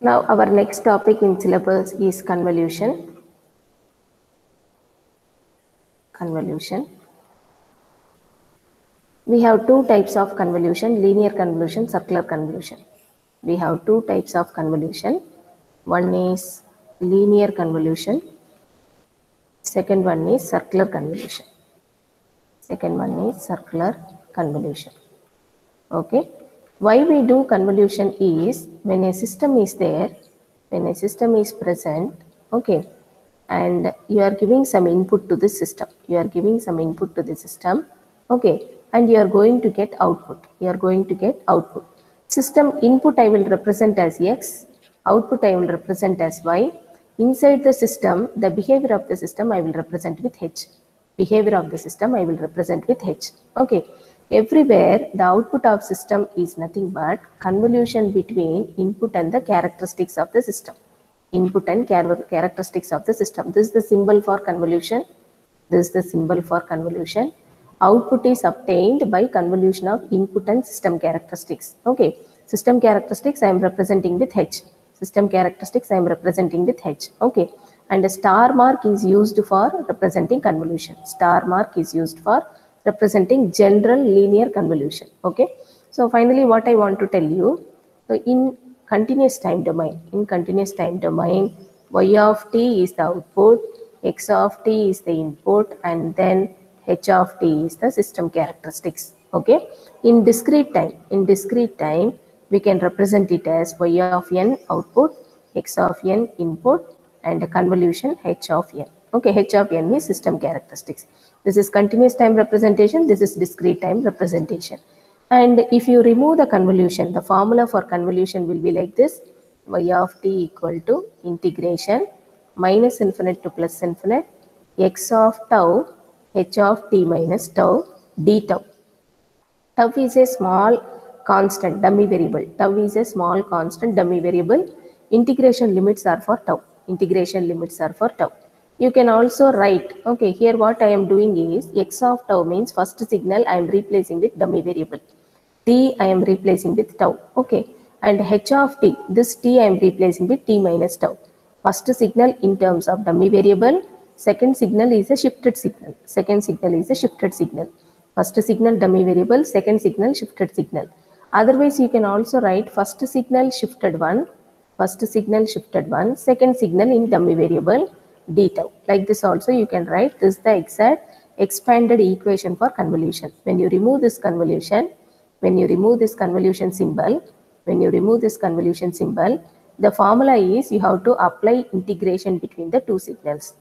Now our next topic in syllabus is convolution. Convolution. We have two types of convolution, linear convolution, circular convolution. We have two types of convolution. One is linear convolution. Second one is circular convolution. Second one is circular convolution. Okay. Why we do convolution is when a system is there, when a system is present, okay, and you are giving some input to the system. You are giving some input to the system, okay, and you are going to get output. You are going to get output. System input I will represent as X, output I will represent as Y. Inside the system, the behavior of the system I will represent with H. Behavior of the system I will represent with H. Okay. Everywhere the output of system is nothing but convolution between input and the characteristics of the system. Input and characteristics of the system. This is the symbol for convolution. This is the symbol for convolution. Output is obtained by convolution of input and system characteristics. Okay. System characteristics I am representing with H. System characteristics I am representing with H. Okay. And a star mark is used for representing convolution. Star mark is used for representing general linear convolution. Okay. So finally what I want to tell you, so in continuous time domain, y of t is the output, x of t is the input, and then h of t is the system characteristics. Okay. In discrete time we can represent it as y of n output, x of n input, and a convolution h of n. Okay, h of n is system characteristics. This is continuous time representation, this is discrete time representation. And if you remove the convolution, the formula for convolution will be like this: y of t equal to integration minus infinite to plus infinite x of tau h of t minus tau d tau. Tau is a small constant dummy variable. Tau is a small constant dummy variable. Integration limits are for tau. Integration limits are for tau. You can also write, okay, here what I am doing is x of tau means first signal I am replacing with dummy variable. T I am replacing with tau. Okay. And h of t, this t I am replacing with t minus tau. First signal in terms of dummy variable. Second signal is a shifted signal. Second signal is a shifted signal. First signal dummy variable, second signal shifted signal. Otherwise, you can also write first signal shifted one, second signal in dummy variable d tau. Like this also you can write. This is the exact expanded equation for convolution. When you remove this convolution symbol, the formula is you have to apply integration between the two signals.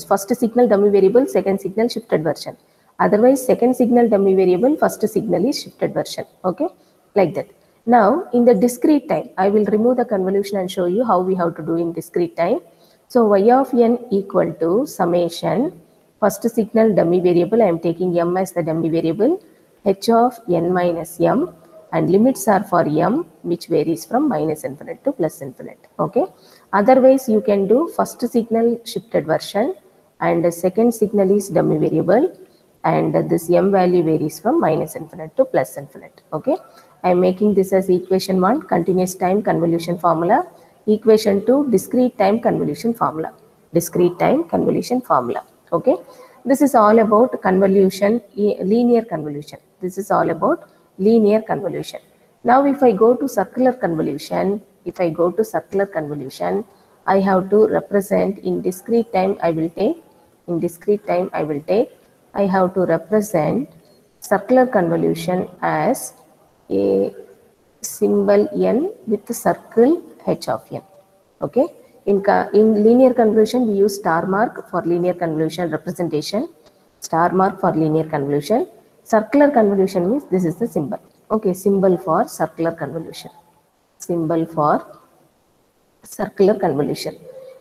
First signal dummy variable, second signal shifted version. Otherwise, second signal dummy variable, first signal is shifted version. Okay, like that. Now, in the discrete time, I will remove the convolution and show you how we have to do in discrete time. So, y of n equal to summation, first signal dummy variable, I am taking m as the dummy variable, h of n minus m, and limits are for m, which varies from minus infinite to plus infinite. Okay. Otherwise, you can do first signal shifted version, and the second signal is dummy variable, and this m value varies from minus infinite to plus infinite. Okay. I am making this as equation 1, continuous time convolution formula, equation 2, discrete time convolution formula. Okay. This is all about convolution, linear convolution. Now, if I go to circular convolution, I have to represent in discrete time I have to represent circular convolution as a symbol n with the circle h of n. Okay. In linear convolution, we use star mark for linear convolution representation. Circular convolution means this is the symbol. Okay, symbol for circular convolution.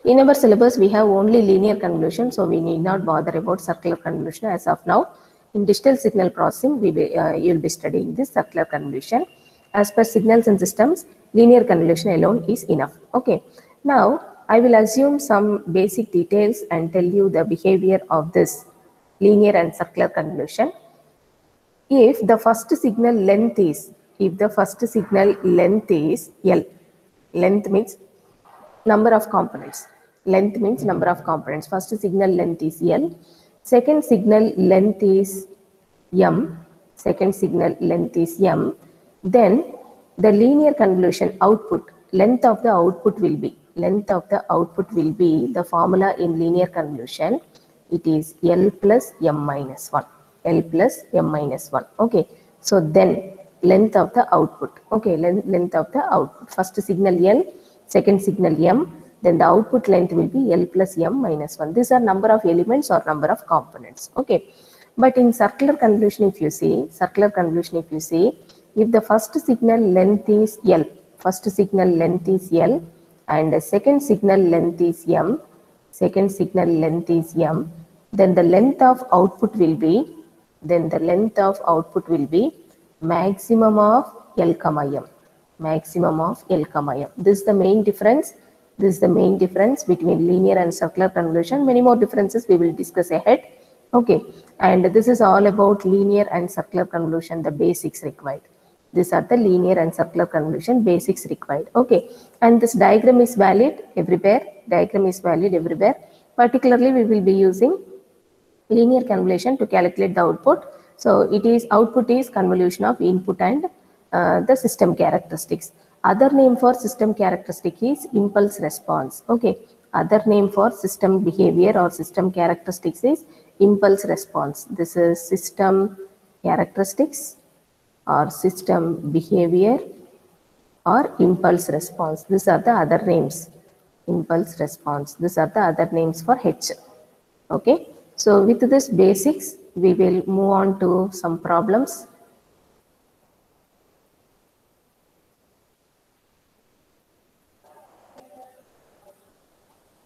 In our syllabus, we have only linear convolution, so we need not bother about circular convolution as of now. In digital signal processing, you will be studying this circular convolution. As per signals and systems, linear convolution alone is enough. Okay. Now, I will assume some basic details and tell you the behavior of this linear and circular convolution. If the first signal length is if the first signal length is L, length means number of components. Length means number of components. First signal length is L. Second signal length is M. Second signal length is M. Then the linear convolution output, length of the output will be, the formula in linear convolution. It is L plus M minus 1. L plus M minus 1. Okay. So then length of the output. Okay. Length of the output. First signal L, second signal M, then the output length will be L plus M minus 1. These are number of elements or number of components. Okay. But in circular convolution, if you see, if the first signal length is L, and the second signal length is M, then the length of output will be, maximum of L comma M. This is the main difference. Between linear and circular convolution. Many more differences we will discuss ahead. Okay, and this is all about linear and circular convolution, the basics required. These are the linear and circular convolution basics required. Okay, and this diagram is valid everywhere. Particularly, we will be using linear convolution to calculate the output. So output is convolution of input and the system characteristics. Other name for system characteristic is impulse response. Okay, other name for system behavior or system characteristics is impulse response. This is system characteristics or system behavior or impulse response. These are the other names. Impulse response. These are the other names for H. Okay. So with this basics, we will move on to some problems.